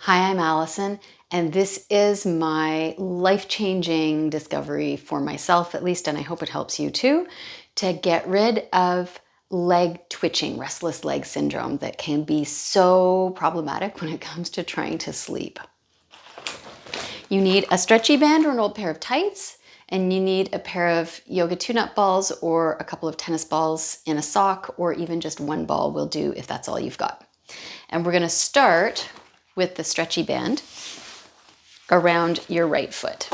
Hi, I'm Allison, and this is my life-changing discovery for myself, at least, and I hope it helps you too, to get rid of leg twitching, restless leg syndrome that can be so problematic when it comes to trying to sleep. You need a stretchy band or an old pair of tights, and you need a pair of yoga tune-up balls or a couple of tennis balls in a sock, or even just one ball will do if that's all you've got. And we're going to start with the stretchy band around your right foot.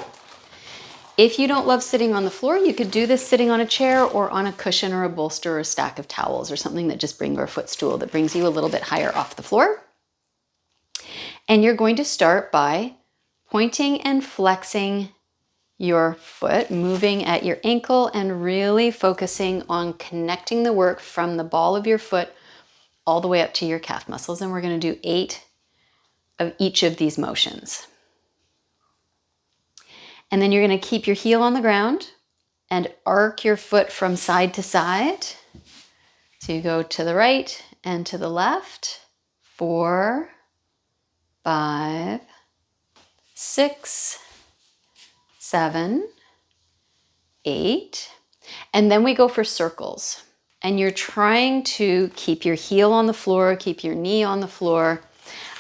If you don't love sitting on the floor, you could do this sitting on a chair or on a cushion or a bolster or a stack of towels or something that just brings, or a footstool that brings you a little bit higher off the floor. And you're going to start by pointing and flexing your foot, moving at your ankle and really focusing on connecting the work from the ball of your foot all the way up to your calf muscles. And we're going to do 8 of each of these motions. And then you're going to keep your heel on the ground and arc your foot from side to side. So you go to the right and to the left. 4, 5, 6, 7, 8. And then we go for circles. And you're trying to keep your heel on the floor, keep your knee on the floor.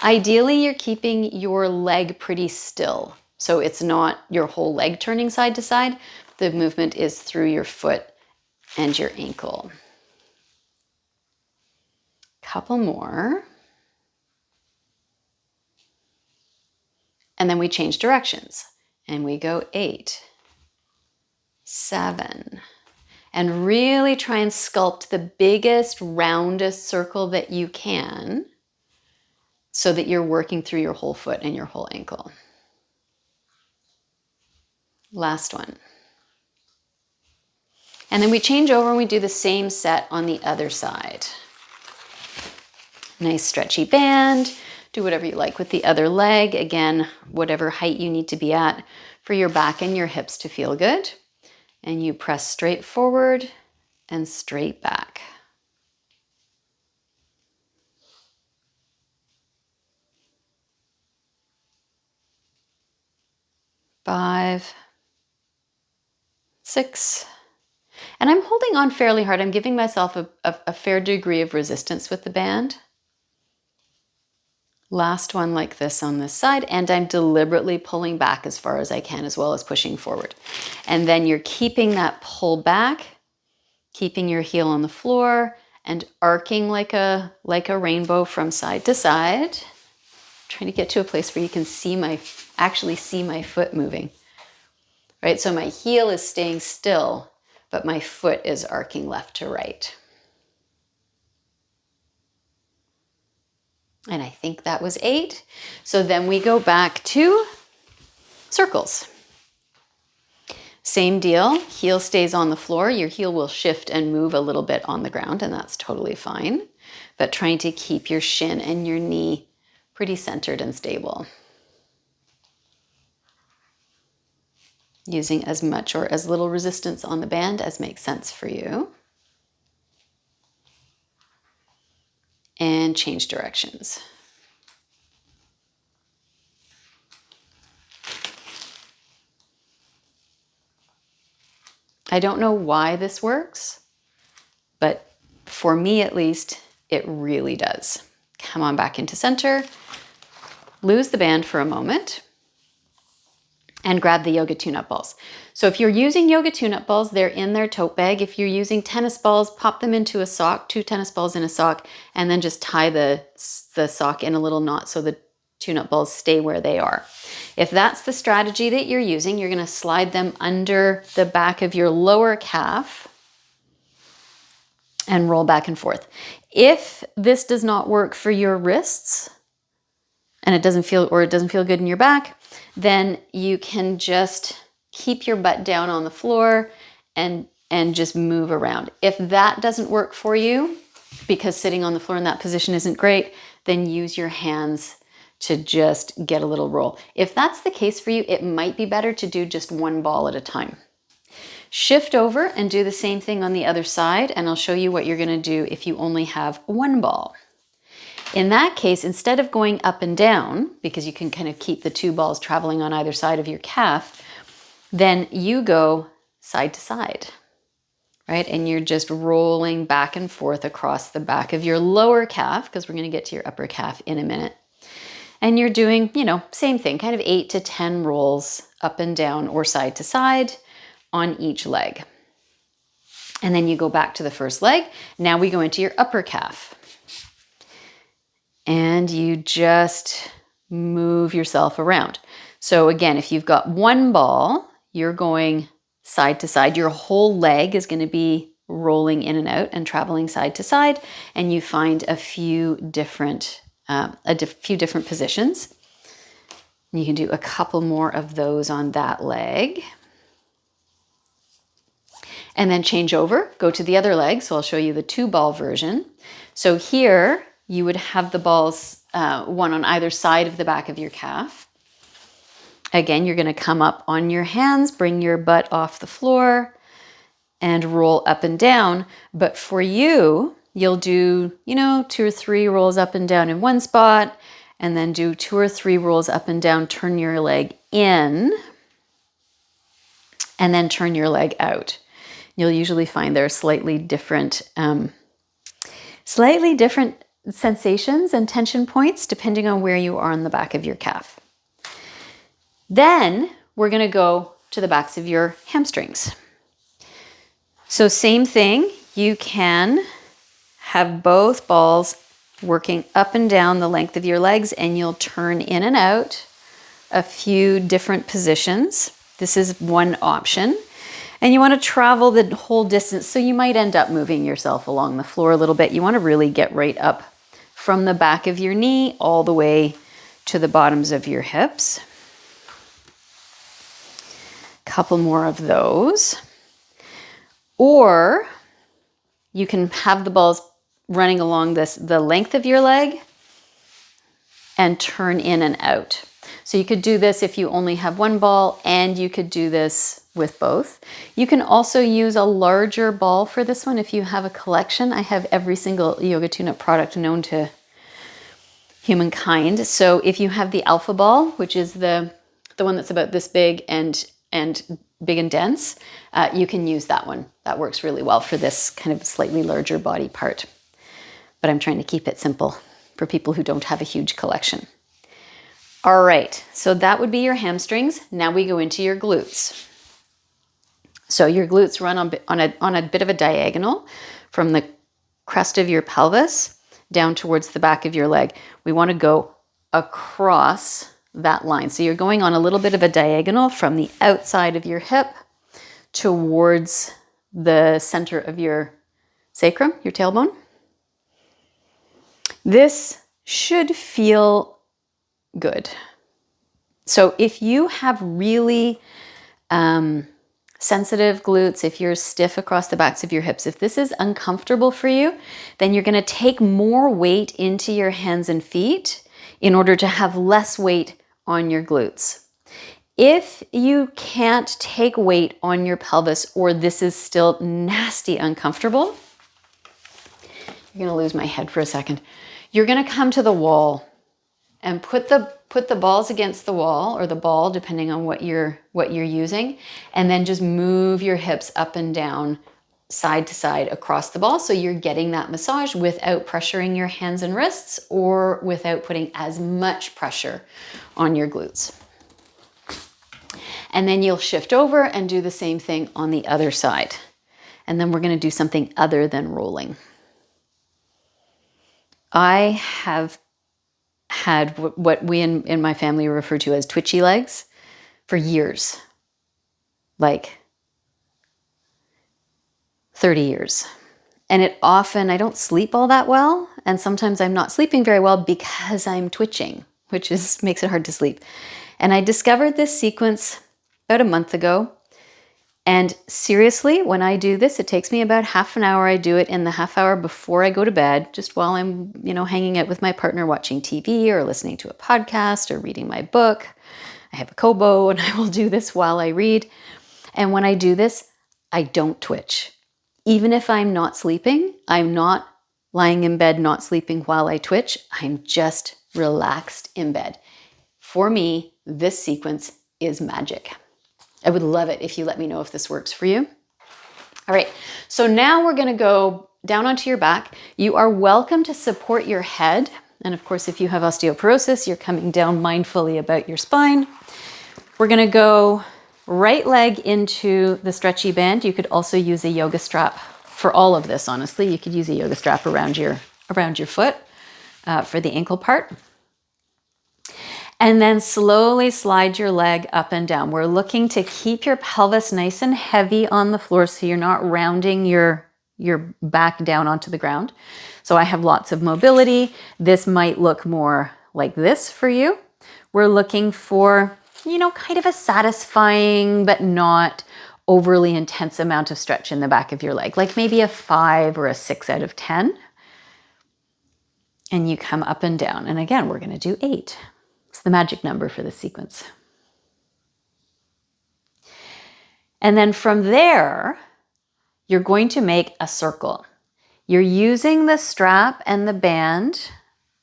Ideally, you're keeping your leg pretty still. So it's not your whole leg turning side to side. The movement is through your foot and your ankle. Couple more. And then we change directions. And we go 8, 7. And really try and sculpt the biggest, roundest circle that you can so that you're working through your whole foot and your whole ankle. Last one. And then we change over and we do the same set on the other side. Nice stretchy band. Do whatever you like with the other leg. Again, whatever height you need to be at for your back and your hips to feel good. And you press straight forward and straight back. Five, 6. And I'm holding on fairly hard. I'm giving myself a fair degree of resistance with the band. Last one like this on this side, and I'm deliberately pulling back as far as I can as well as pushing forward. And then you're keeping that pull back, keeping your heel on the floor and arcing like a rainbow from side to side. Trying to get to a place where you can actually see my foot moving. Right? So my heel is staying still, but my foot is arcing left to right. And I think that was 8. So then we go back to circles. Same deal, heel stays on the floor. Your heel will shift and move a little bit on the ground, and that's totally fine. But trying to keep your shin and your knee pretty centered and stable. Using as much or as little resistance on the band as makes sense for you. And change directions. I don't know why this works, but for me at least, it really does. Come on back into center, lose the band for a moment, and grab the yoga tune-up balls. So if you're using yoga tune-up balls, they're in their tote bag. If you're using tennis balls, pop them into a sock, 2 tennis balls in a sock, and then just tie the sock in a little knot so the tune-up balls stay where they are. If that's the strategy that you're using, you're going to slide them under the back of your lower calf and roll back and forth. If this does not work for your wrists and it doesn't feel good in your back, then you can just keep your butt down on the floor and just move around. If that doesn't work for you, because sitting on the floor in that position isn't great, then use your hands to just get a little roll. If that's the case for you, it might be better to do just one ball at a time. Shift over and do the same thing on the other side, and I'll show you what you're going to do if you only have one ball. In that case, instead of going up and down, because you can kind of keep the two balls traveling on either side of your calf, then you go side to side, right? And you're just rolling back and forth across the back of your lower calf, because we're going to get to your upper calf in a minute. And you're doing, same thing, kind of 8 to 10 rolls up and down or side to side on each leg. And then you go back to the first leg. Now we go into your upper calf. And you just move yourself around. So again, if you've got one ball, you're going side to side. Your whole leg is going to be rolling in and out and traveling side to side. And you find a few different positions. You can do a couple more of those on that leg. And then change over, go to the other leg. So I'll show you the 2-ball version. So here you would have the balls, one on either side of the back of your calf. Again, you're going to come up on your hands, bring your butt off the floor, and roll up and down. But for you, you'll do, 2 or 3 rolls up and down in one spot, and then do 2 or 3 rolls up and down, turn your leg in, and then turn your leg out. You'll usually find there are slightly different sensations and tension points depending on where you are on the back of your calf. Then we're going to go to the backs of your hamstrings. So same thing, you can have both balls working up and down the length of your legs, and you'll turn in and out a few different positions. This is one option. And you want to travel the whole distance, so you might end up moving yourself along the floor a little bit. You want to really get right up from the back of your knee all the way to the bottoms of your hips. Couple more of those. Or you can have the balls running along the length of your leg and turn in and out. So you could do this if you only have one ball, and you could do this with both. You can also use a larger ball for this one if you have a collection. I have every single Yoga Tune-Up product known to humankind. So if you have the alpha ball, which is the one that's about this big and big and dense, you can use that one. That works really well for this kind of slightly larger body part. But I'm trying to keep it simple for people who don't have a huge collection. All right, so that would be your hamstrings. Now we go into your glutes. So your glutes run on a bit of a diagonal from the crest of your pelvis down towards the back of your leg. We want to go across that line. So you're going on a little bit of a diagonal from the outside of your hip towards the center of your sacrum, your tailbone. This should feel good. So if you have really sensitive glutes, if you're stiff across the backs of your hips, if this is uncomfortable for you, then you're going to take more weight into your hands and feet in order to have less weight on your glutes. If you can't take weight on your pelvis, or this is still nasty uncomfortable, you're going to lose my head for a second. You're going to come to the wall and put the balls against the wall, or the ball, depending on what you're using, and then just move your hips up and down, side to side across the ball, so you're getting that massage without pressuring your hands and wrists, or without putting as much pressure on your glutes. And then you'll shift over and do the same thing on the other side. And then we're going to do something other than rolling. I have had what we in my family refer to as twitchy legs for years, like 30 years. And I don't sleep all that well. And sometimes I'm not sleeping very well because I'm twitching, which makes it hard to sleep. And I discovered this sequence about a month ago. And seriously, when I do this, it takes me about half an hour. I do it in the half hour before I go to bed, just while I'm, hanging out with my partner, watching TV or listening to a podcast or reading my book. I have a Kobo, and I will do this while I read. And when I do this, I don't twitch. Even if I'm not sleeping, I'm not lying in bed, not sleeping while I twitch. I'm just relaxed in bed. For me, this sequence is magic. I would love it if you let me know if this works for you. All right, so now we're gonna go down onto your back. You are welcome to support your head. And of course, if you have osteoporosis, you're coming down mindfully about your spine. We're gonna go right leg into the stretchy band. You could also use a yoga strap for all of this, honestly. You could use a yoga strap around your foot for the ankle part. And then slowly slide your leg up and down. We're looking to keep your pelvis nice and heavy on the floor so you're not rounding your back down onto the ground. So I have lots of mobility. This might look more like this for you. We're looking for, kind of a satisfying but not overly intense amount of stretch in the back of your leg, like maybe a 5 or a 6 out of 10. And you come up and down. And again, we're going to do 8. It's the magic number for this sequence. And then from there, you're going to make a circle. You're using the strap and the band,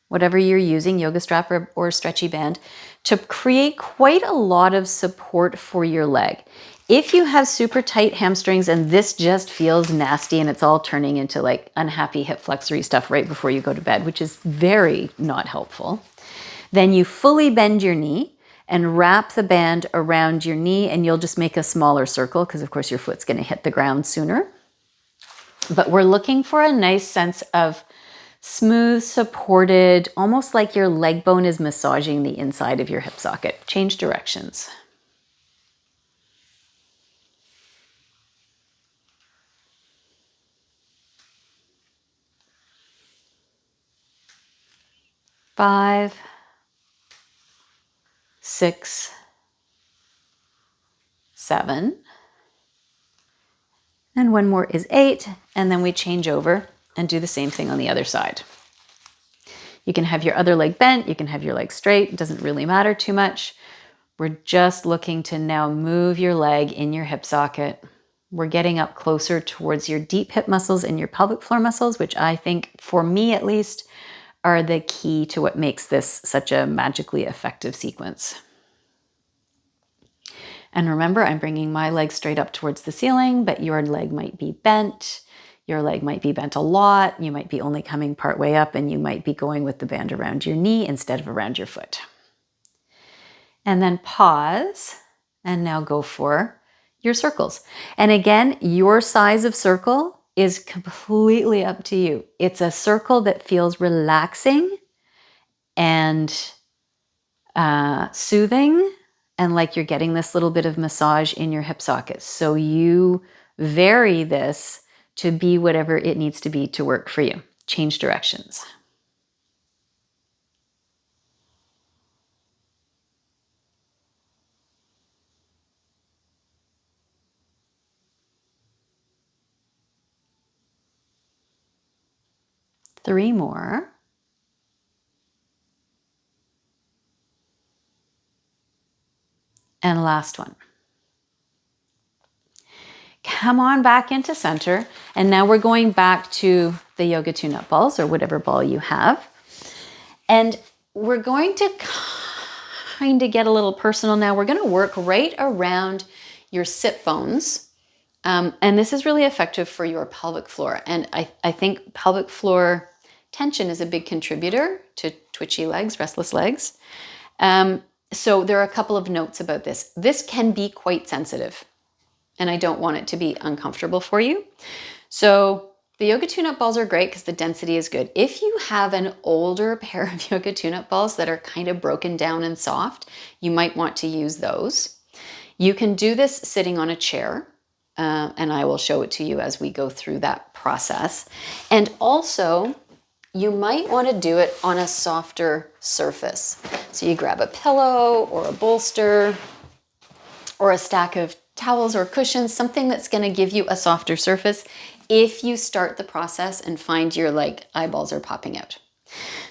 whatever you're using, yoga strap or stretchy band, to create quite a lot of support for your leg. If you have super tight hamstrings and this just feels nasty and it's all turning into like unhappy hip flexory stuff right before you go to bed, which is very not helpful, then you fully bend your knee and wrap the band around your knee, and you'll just make a smaller circle because of course your foot's going to hit the ground sooner. But we're looking for a nice sense of smooth, supported, almost like your leg bone is massaging the inside of your hip socket. Change directions. Five, 6, 7. And one more is 8, and then we change over and do the same thing on the other side. You can have your other leg bent, you can have your leg straight, it doesn't really matter too much. We're just looking to now move your leg in your hip socket. We're getting up closer towards your deep hip muscles and your pelvic floor muscles, which I think, for me at least, are the key to what makes this such a magically effective sequence. And remember, I'm bringing my leg straight up towards the ceiling, but your leg might be bent. Your leg might be bent a lot. You might be only coming part way up, and you might be going with the band around your knee instead of around your foot. And then pause, and now go for your circles. And again, your size of circle is completely up to you. It's a circle that feels relaxing and soothing, and like you're getting this little bit of massage in your hip socket. So you vary this to be whatever it needs to be to work for you. Change directions. Three more. And last one. Come on back into center. And now we're going back to the yoga tune-up balls or whatever ball you have. And we're going to kind of get a little personal now. We're going to work right around your sit bones. And this is really effective for your pelvic floor. And I think pelvic floor tension is a big contributor to twitchy legs, restless legs. So there are a couple of notes about this. This can be quite sensitive, and I don't want it to be uncomfortable for you. So the yoga tune-up balls are great because the density is good. If you have an older pair of yoga tune-up balls that are kind of broken down and soft, you might want to use those. You can do this sitting on a chair, and I will show it to you as we go through that process. And also, you might want to do it on a softer surface. So you grab a pillow or a bolster or a stack of towels or cushions, something that's going to give you a softer surface if you start the process and find your eyeballs are popping out.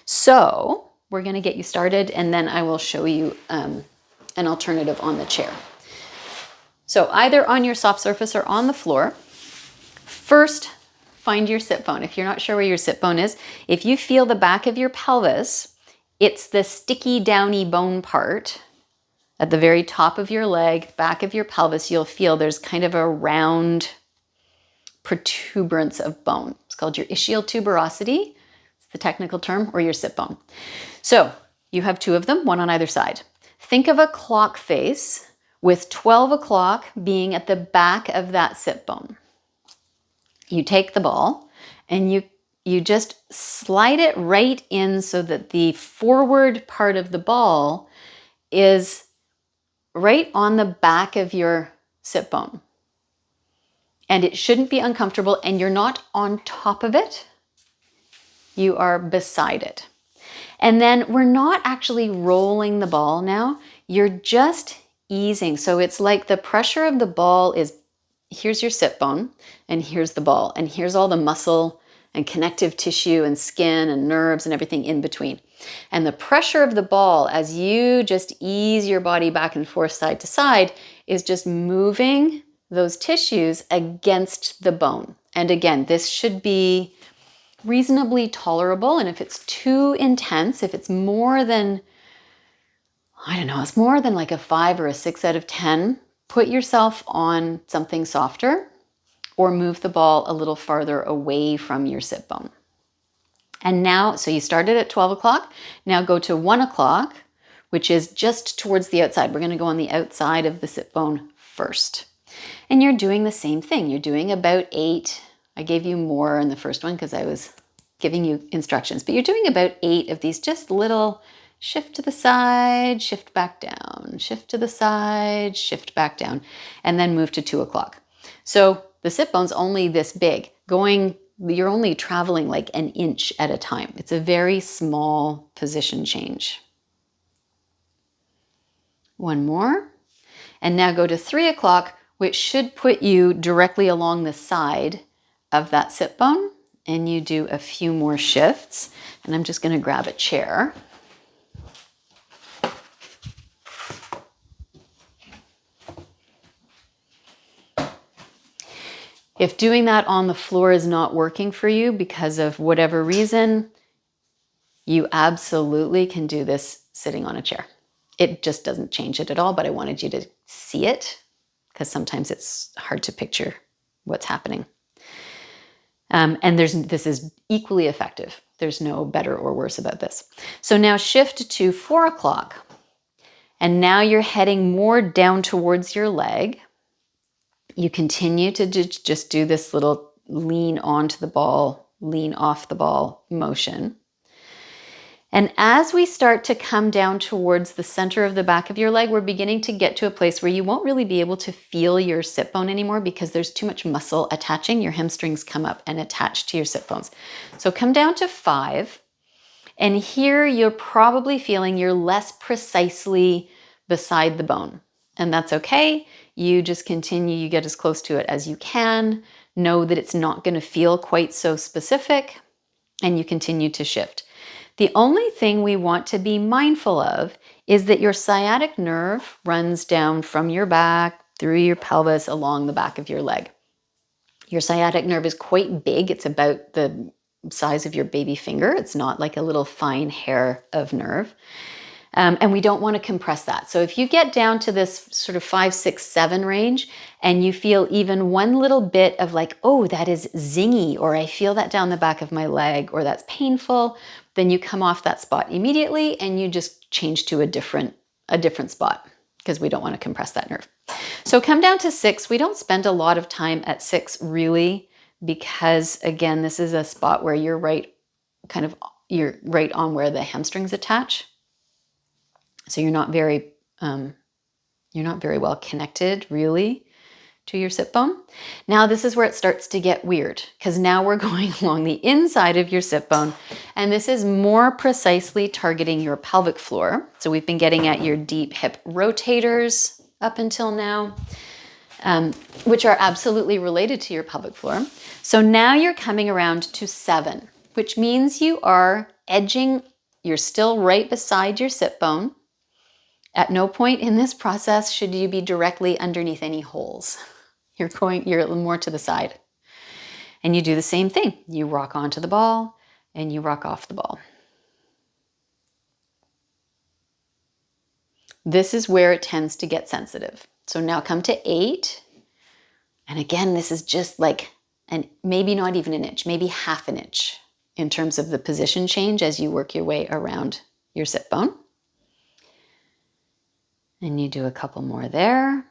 So we're going to get you started, and then I will show you an alternative on the chair. So either on your soft surface or on the floor. First find your sit bone. If you're not sure where your sit bone is, if you feel the back of your pelvis, it's the sticky, downy bone part at the very top of your leg, back of your pelvis. You'll feel there's kind of a round protuberance of bone. It's called your ischial tuberosity. It's the technical term, or your sit bone. So you have two of them, one on either side. Think of a clock face with 12 o'clock being at the back of that sit bone. You take the ball and you just slide it right in so that the forward part of the ball is right on the back of your sit bone. And it shouldn't be uncomfortable, and you're not on top of it. You are beside it. And then we're not actually rolling the ball now. You're just easing. So it's like the pressure of the ball is, here's your sit bone, and here's the ball, and here's all the muscle and connective tissue and skin and nerves and everything in between. And the pressure of the ball, as you just ease your body back and forth side to side, is just moving those tissues against the bone. And again, this should be reasonably tolerable. And if it's too intense, if it's more than, I don't know, it's more than like a 5 or a 6 out of 10, put yourself on something softer or move the ball a little farther away from your sit bone. And now, so you started at 12 o'clock, now go to 1 o'clock, which is just towards the outside. We're going to go on the outside of the sit bone first. And you're doing the same thing. You're doing about 8. I gave you more in the first one because I was giving you instructions, but you're doing about 8 of these just little shift to the side, shift back down, shift to the side, shift back down, and then move to 2 o'clock. So the sit bone's only this big. You're only traveling like an inch at a time. It's a very small position change. One more. And now go to 3 o'clock, which should put you directly along the side of that sit bone. And you do a few more shifts. And I'm just going to grab a chair. If doing that on the floor is not working for you because of whatever reason, you absolutely can do this sitting on a chair. It just doesn't change it at all, but I wanted you to see it because sometimes it's hard to picture what's happening. And this is equally effective. There's no better or worse about this. So now shift to 4 o'clock. And now you're heading more down towards your leg. You continue to just do this little lean onto the ball, lean off the ball motion. And as we start to come down towards the center of the back of your leg, we're beginning to get to a place where you won't really be able to feel your sit bone anymore because there's too much muscle attaching. Your hamstrings come up and attach to your sit bones. So come down to 5. And here you're probably feeling you're less precisely beside the bone. And that's okay. You just continue, you get as close to it as you can. Know that it's not going to feel quite so specific, and you continue to shift. The only thing we want to be mindful of is that your sciatic nerve runs down from your back, through your pelvis, along the back of your leg. Your sciatic nerve is quite big. It's about the size of your baby finger. It's not like a little fine hair of nerve. And we don't want to compress that. So if you get down to this sort of 5, 6, 7 range and you feel even one little bit of like, oh, that is zingy, or I feel that down the back of my leg, or that's painful, then you come off that spot immediately and you just change to a different spot because we don't want to compress that nerve. So come down to 6. We don't spend a lot of time at 6 really because, again, this is a spot where you're right on where the hamstrings attach. So you're not very well connected really to your sit bone. Now this is where it starts to get weird because now we're going along the inside of your sit bone, and this is more precisely targeting your pelvic floor. So we've been getting at your deep hip rotators up until now, which are absolutely related to your pelvic floor. So now you're coming around to 7, which means you are edging, you're still right beside your sit bone. At no point in this process should you be directly underneath any holes. You're more to the side. And you do the same thing. You rock onto the ball and you rock off the ball. This is where it tends to get sensitive. So now come to 8. And again, this is just like, maybe not even an inch, maybe half an inch in terms of the position change as you work your way around your sit bone. And you do a couple more there.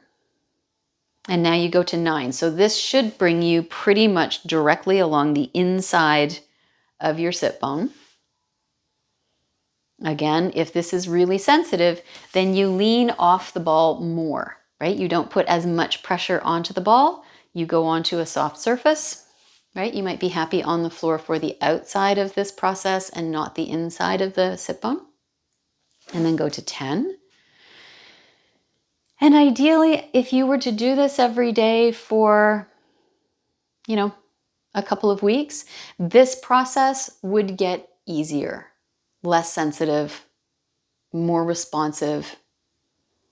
And now you go to 9. So this should bring you pretty much directly along the inside of your sit bone. Again, if this is really sensitive, then you lean off the ball more, right? You don't put as much pressure onto the ball. You go onto a soft surface, right? You might be happy on the floor for the outside of this process and not the inside of the sit bone. And then go to 10. And ideally, if you were to do this every day for, a couple of weeks, this process would get easier, less sensitive, more responsive.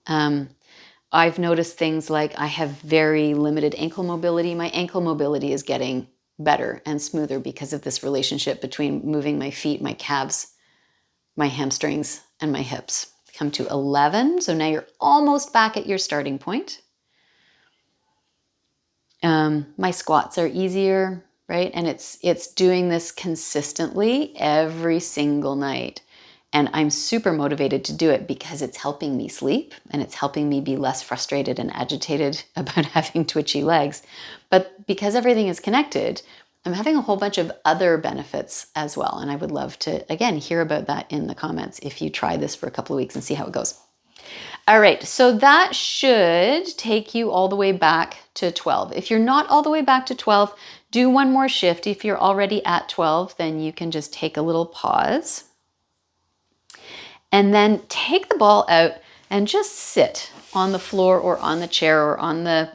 I've noticed things like I have very limited ankle mobility. My ankle mobility is getting better and smoother because of this relationship between moving my feet, my calves, my hamstrings, and my hips. Come to 11. So now you're almost back at your starting point. My squats are easier, right? And it's doing this consistently every single night. And I'm super motivated to do it because it's helping me sleep and it's helping me be less frustrated and agitated about having twitchy legs. But because everything is connected, I'm having a whole bunch of other benefits as well. And I would love to, again, hear about that in the comments if you try this for a couple of weeks and see how it goes. All right, so that should take you all the way back to 12. If you're not all the way back to 12, do one more shift. If you're already at 12, then you can just take a little pause. And then take the ball out and just sit on the floor or on the chair or on the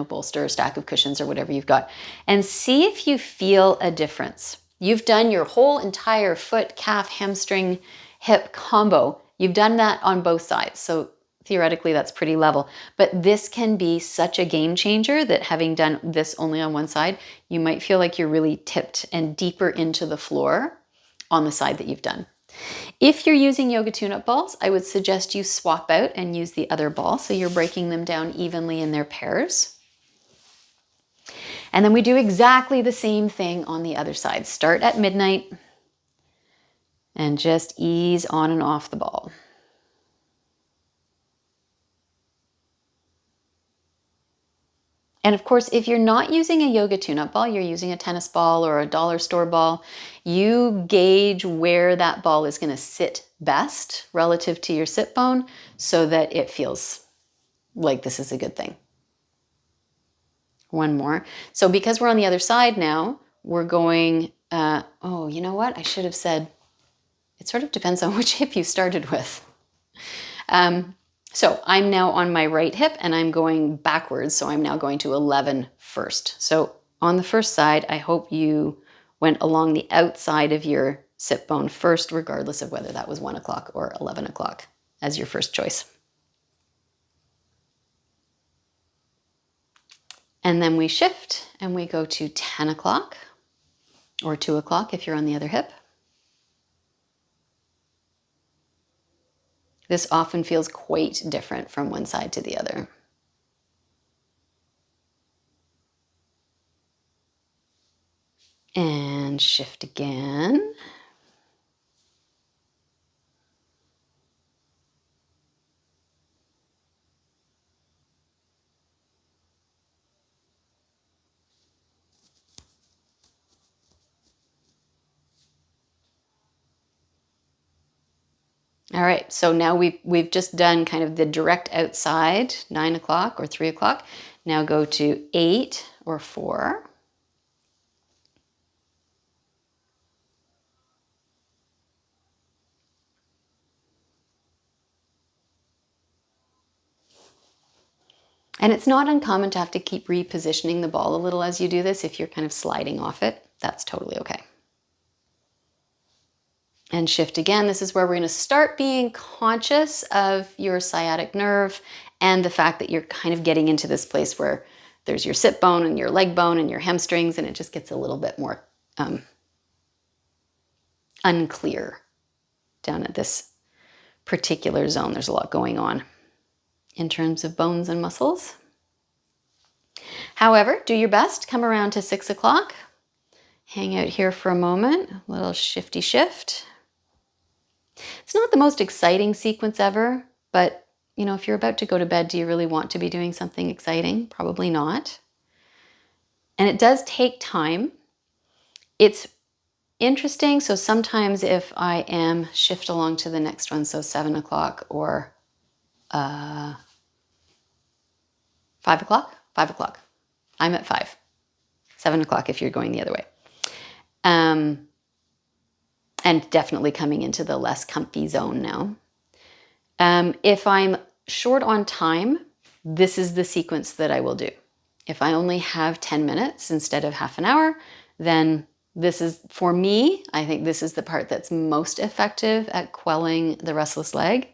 bolster or stack of cushions or whatever you've got, and see if you feel a difference. You've done your whole entire foot, calf, hamstring, hip combo. You've done that on both sides. So theoretically, that's pretty level. But this can be such a game changer that having done this only on one side, you might feel like you're really tipped and deeper into the floor on the side that you've done. If you're using yoga tune-up balls, I would suggest you swap out and use the other ball so you're breaking them down evenly in their pairs. And then we do exactly the same thing on the other side. Start at midnight and just ease on and off the ball. And of course, if you're not using a yoga tune-up ball, you're using a tennis ball or a dollar store ball, you gauge where that ball is going to sit best relative to your sit bone so that it feels like this is a good thing. One more. So because we're on the other side now, we're going, you know what? I should have said, it sort of depends on which hip you started with. So I'm now on my right hip and I'm going backwards. So I'm now going to 11 first. So on the first side, I hope you went along the outside of your sit bone first, regardless of whether that was 1 o'clock or 11 o'clock as your first choice. And then we shift and we go to 10 o'clock or 2 o'clock if you're on the other hip. This often feels quite different from one side to the other. And shift again. All right, so now we've just done kind of the direct outside, 9 o'clock or 3 o'clock. Now go to 8 or 4. And it's not uncommon to have to keep repositioning the ball a little as you do this. If you're kind of sliding off it, that's totally okay. And shift again. This is where we're going to start being conscious of your sciatic nerve and the fact that you're kind of getting into this place where there's your sit bone and your leg bone and your hamstrings, and it just gets a little bit more unclear down at this particular zone. There's a lot going on in terms of bones and muscles. However, do your best. Come around to 6 o'clock. Hang out here for a moment. A little shifty shift. It's not the most exciting sequence ever, but you know, if you're about to go to bed, do you really want to be doing something exciting? Probably not. And it does take time. It's interesting. So sometimes if I am shift along to the next one, so 7 o'clock or 5 o'clock, 5 o'clock. I'm at 5. 7 o'clock if you're going the other way. And definitely coming into the less comfy zone now. If I'm short on time, this is the sequence that I will do. If I only have 10 minutes instead of half an hour, then this is, for me, I think this is the part that's most effective at quelling the restless leg.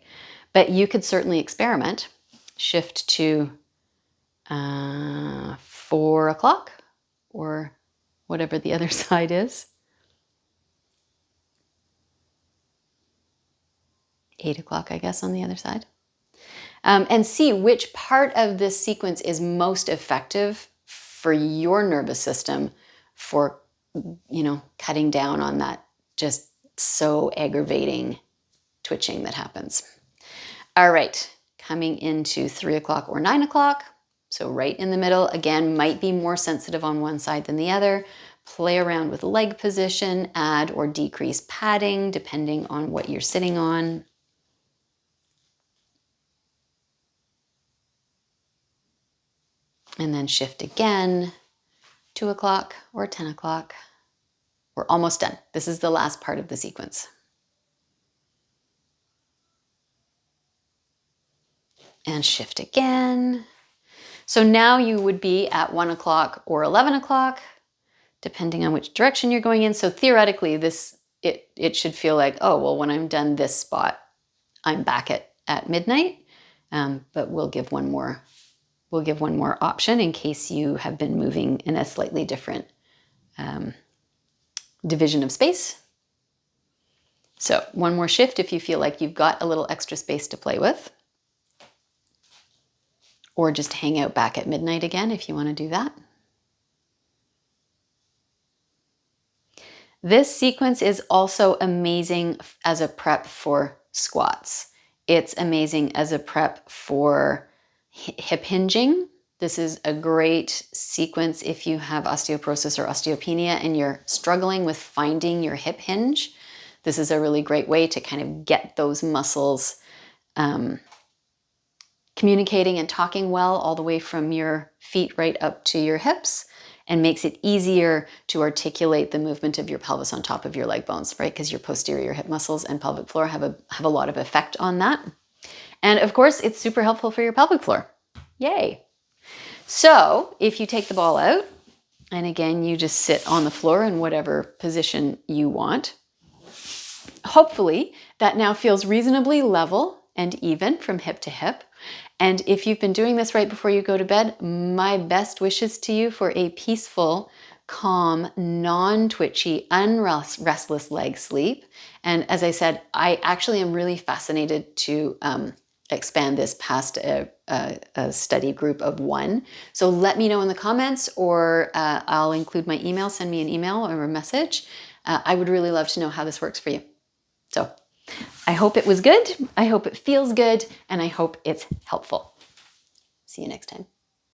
But you could certainly experiment. Shift to 4 o'clock or whatever the other side is. 8 o'clock, I guess, on the other side. And see which part of this sequence is most effective for your nervous system for, you know, cutting down on that just so aggravating twitching that happens. All right, coming into 3 o'clock or 9 o'clock. So right in the middle, again, might be more sensitive on one side than the other. Play around with leg position, add or decrease padding depending on what you're sitting on. And then shift again, 2 o'clock or 10 o'clock. We're almost done. This is the last part of the sequence. And shift again. So now you would be at 1 o'clock or 11 o'clock, depending on which direction you're going in. So theoretically, it should feel like, oh, well, when I'm done this spot, I'm back at midnight. But we'll give one more option in case you have been moving in a slightly different division of space. So one more shift if you feel like you've got a little extra space to play with. Or just hang out back at midnight again if you want to do that. This sequence is also amazing as a prep for squats. It's amazing as a prep for hip hinging. This is a great sequence if you have osteoporosis or osteopenia and you're struggling with finding your hip hinge. This is a really great way to kind of get those muscles communicating and talking well all the way from your feet right up to your hips, and makes it easier to articulate the movement of your pelvis on top of your leg bones, right? Because your posterior hip muscles and pelvic floor have a lot of effect on that. And of course, it's super helpful for your pelvic floor. Yay. So if you take the ball out, and again, you just sit on the floor in whatever position you want, hopefully that now feels reasonably level and even from hip to hip. And if you've been doing this right before you go to bed, my best wishes to you for a peaceful, calm, non-twitchy, restless leg sleep. And as I said, I actually am really fascinated to expand this past a study group of 1. So let me know in the comments, or I'll include my email. Send me an email or a message. I would really love to know how this works for you. So I hope it was good. I hope it feels good, and I hope it's helpful. See you next time.